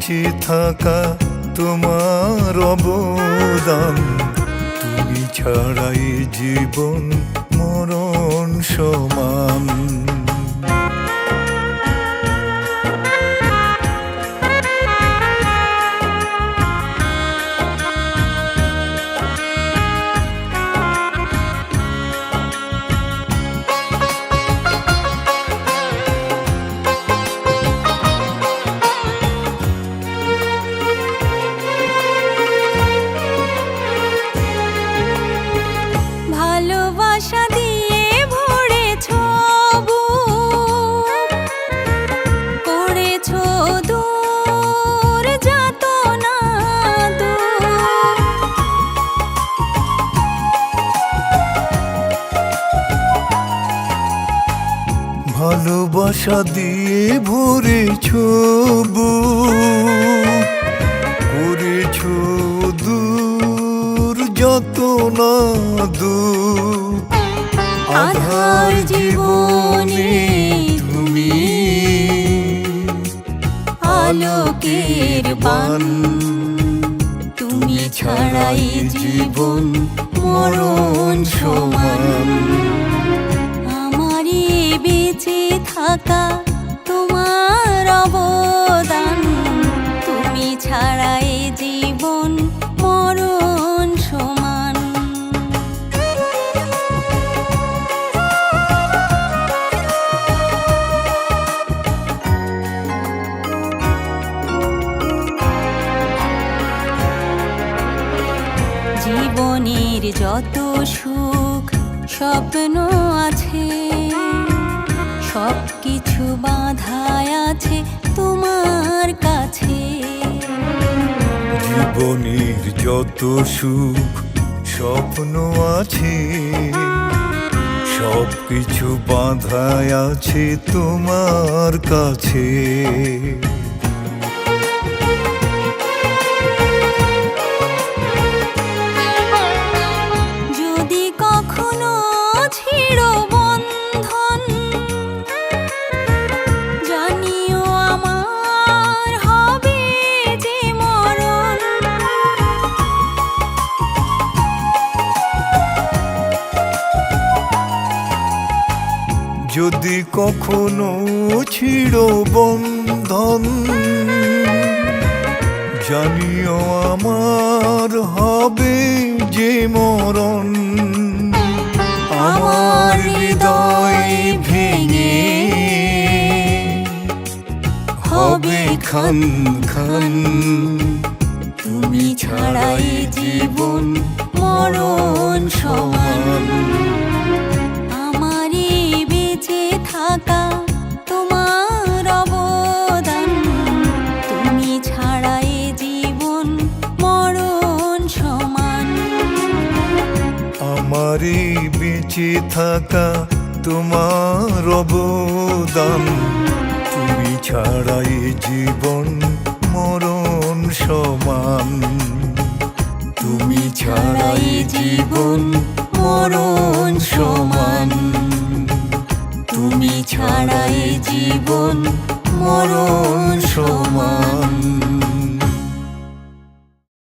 বেঁচে থাকা তোমার অবদান, তুমি ছাড়াই জীবন মরণ সমান। ভালোবাসা দিয়ে ভরেছো বুক, করেছো দূর যাতনা দূর। ভালোবাসা দিয়ে ভরেছো বুক, করেছো দূর যতনা দূর। আধার জীবনে তুমি আলোকের বান, তুমি ছাড়াই জীবন মরণ সমান। আমারই বেঁচে থাকা তোমার অবদান, তুমি ছাড়াই জীবন মরণ সমান। জীবনের যত সুখ স্বপ্ন আছে, সব কিছু বাঁধায় আছে তোমার কাছে। জীবনের যত সুখ স্বপ্ন আছে, সব কিছু বাঁধায় আছে তোমার কাছে। যদি কখনো ছিড়ো বন্ধন, জানিও আমার হবে যে মরণ। যদি কখনো ছিড়ো বন্ধন, জানিও আমার হবে যে মরণ। আমার হৃদয় ভেঙে হবে খান খান, তুমি ছাড়াই জীবন মরণ সমান। আমারই বেঁচে থাকা তোমার অবদান, তুমি ছাড়াই জীবন মরণ সমান। আমারই বেঁচে থাকা তোমার অবদান, তুমি ছাড়াই জীবন মরণ সমান। তুমি ছাড়াই জীবন মরণ সমান। তুমি ছাড়াই জীবন মরণ সমান।